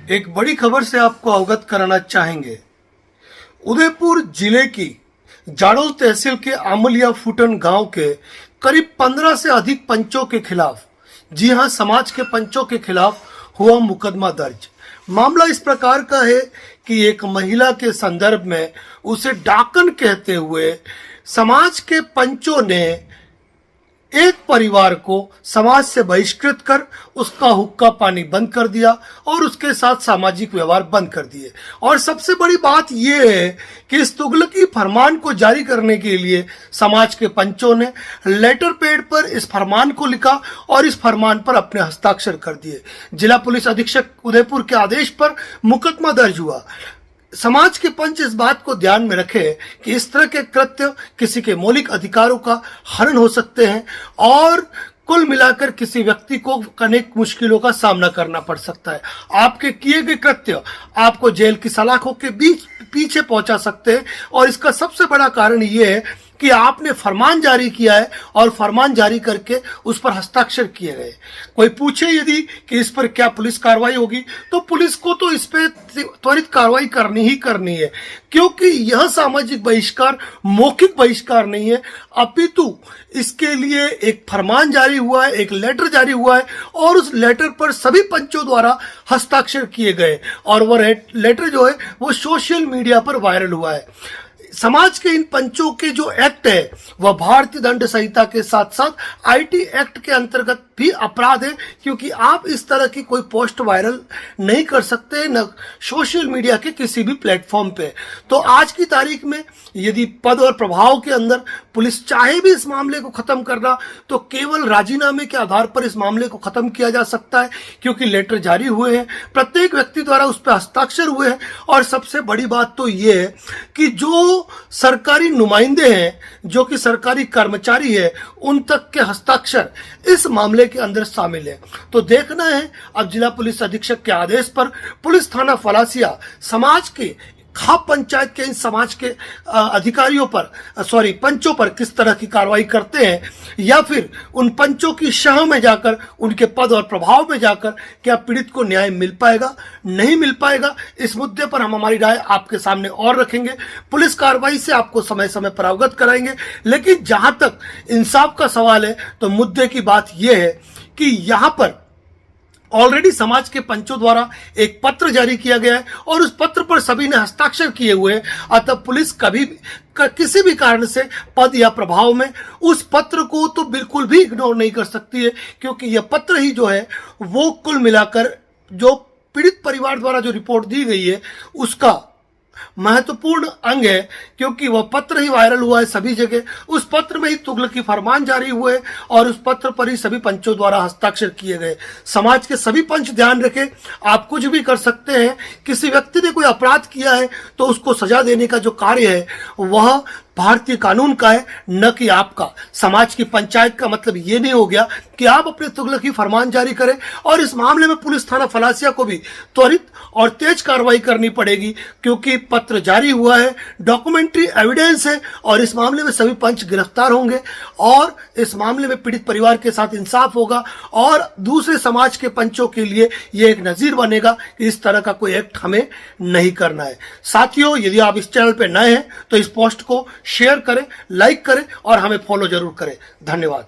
एक बड़ी खबर से आपको अवगत कराना चाहेंगे। उदयपुर जिले की जाडोल तहसील के आमलिया फूटन गांव के करीब 15 से अधिक पंचों के खिलाफ, जी हां, समाज के पंचों के खिलाफ हुआ मुकदमा दर्ज। मामला इस प्रकार का है कि एक महिला के संदर्भ में उसे डाकन कहते हुए समाज के पंचों ने एक परिवार को समाज से बहिष्कृत कर उसका हुक्का पानी बंद कर दिया और उसके साथ सामाजिक व्यवहार बंद कर दिए। और सबसे बड़ी बात यह है कि इस तुगलकी फरमान को जारी करने के लिए समाज के पंचों ने लेटर पैड पर इस फरमान को लिखा और इस फरमान पर अपने हस्ताक्षर कर दिए। जिला पुलिस अधीक्षक उदयपुर के आदेश पर मुकदमा दर्ज हुआ। समाज के पंच इस बात को ध्यान में रखे कि इस तरह के कृत्य किसी के मौलिक अधिकारों का हनन हो सकते हैं और कुल मिलाकर किसी व्यक्ति को अनेक मुश्किलों का सामना करना पड़ सकता है। आपके किए गए कृत्य आपको जेल की सलाखों के बीच पीछे पहुंचा सकते हैं और इसका सबसे बड़ा कारण यह है कि आपने फरमान जारी किया है और फरमान जारी करके उस पर हस्ताक्षर किए गए। कोई पूछे यदि कि इस पर क्या पुलिस कार्रवाई होगी, तो पुलिस को तो इस पर त्वरित कार्रवाई करनी ही करनी है, क्योंकि यह सामाजिक बहिष्कार मौखिक बहिष्कार नहीं है, अपितु इसके लिए एक फरमान जारी हुआ है, एक लेटर जारी हुआ है और उस लेटर पर सभी पंचों द्वारा हस्ताक्षर किए गए और वह लेटर जो है वो सोशल मीडिया पर वायरल हुआ है। समाज के इन पंचों के जो एक्ट है वह भारतीय दंड संहिता के साथ साथ आईटी एक्ट के अंतर्गत भी अपराध है, क्योंकि आप इस तरह की कोई पोस्ट वायरल नहीं कर सकते न सोशल मीडिया के किसी भी प्लेटफॉर्म पे। तो आज की तारीख में यदि पद और प्रभाव के अंदर पुलिस चाहे भी इस मामले को खत्म करना, तो केवल राजीनामे के आधार पर इस मामले को खत्म किया जा सकता है, क्योंकि लेटर जारी हुए हैं, प्रत्येक व्यक्ति द्वारा उस पर हस्ताक्षर हुए हैं। और सबसे बड़ी बात तो ये है कि जो सरकारी नुमाइंदे हैं, जो कि सरकारी कर्मचारी है, उन तक के हस्ताक्षर इस मामले के अंदर शामिल है। तो देखना है अब जिला पुलिस अधीक्षक के आदेश पर पुलिस थाना फलासिया समाज के खाप पंचायत के इन समाज के अधिकारियों पर पंचों पर किस तरह की कार्रवाई करते हैं, या फिर उन पंचों की शह में जाकर उनके पद और प्रभाव में जाकर क्या पीड़ित को न्याय मिल पाएगा, नहीं मिल पाएगा। इस मुद्दे पर हम हमारी राय आपके सामने और रखेंगे, पुलिस कार्रवाई से आपको समय समय पर अवगत कराएंगे। लेकिन जहां तक इंसाफ का सवाल है, तो मुद्दे की बात यह है कि यहां पर ऑलरेडी समाज के पंचों द्वारा एक पत्र जारी किया गया है और उस पत्र पर सभी ने हस्ताक्षर किए हुए हैं। अतः पुलिस कभी किसी भी कारण से पद या प्रभाव में उस पत्र को तो बिल्कुल भी इग्नोर नहीं कर सकती है, क्योंकि यह पत्र ही जो है वो कुल मिलाकर जो पीड़ित परिवार द्वारा जो रिपोर्ट दी गई है उसका महत्वपूर्ण अंग है, क्योंकि वह पत्र ही वायरल हुआ है सभी जगह। उस पत्र में ही तुगलकी फरमान जारी हुए और उस पत्र पर ही सभी पंचों द्वारा हस्ताक्षर किए गए। समाज के सभी पंच ध्यान रखें, आप कुछ भी कर सकते हैं। किसी व्यक्ति ने कोई अपराध किया है तो उसको सजा देने का जो कार्य है वह भारतीय कानून का है, न कि आपका। समाज की पंचायत का मतलब ये नहीं हो गया कि आप अपने तुगलकी फरमान जारी करें। और इस मामले में पुलिस थाना फलासिया को भी त्वरित और तेज कार्रवाई करनी पड़ेगी, क्योंकि पत्र जारी हुआ है, डॉक्यूमेंट्री एविडेंस है और इस मामले में सभी पंच गिरफ्तार होंगे और इस मामले में पीड़ित परिवार के साथ इंसाफ होगा और दूसरे समाज के पंचों के लिए यह एक नजीर बनेगा कि इस तरह का कोई एक्ट हमें नहीं करना है। साथियों, यदि आप इस चैनल पर नए हैं तो इस पोस्ट को शेयर करें, लाइक करें और हमें फॉलो जरूर करें। धन्यवाद।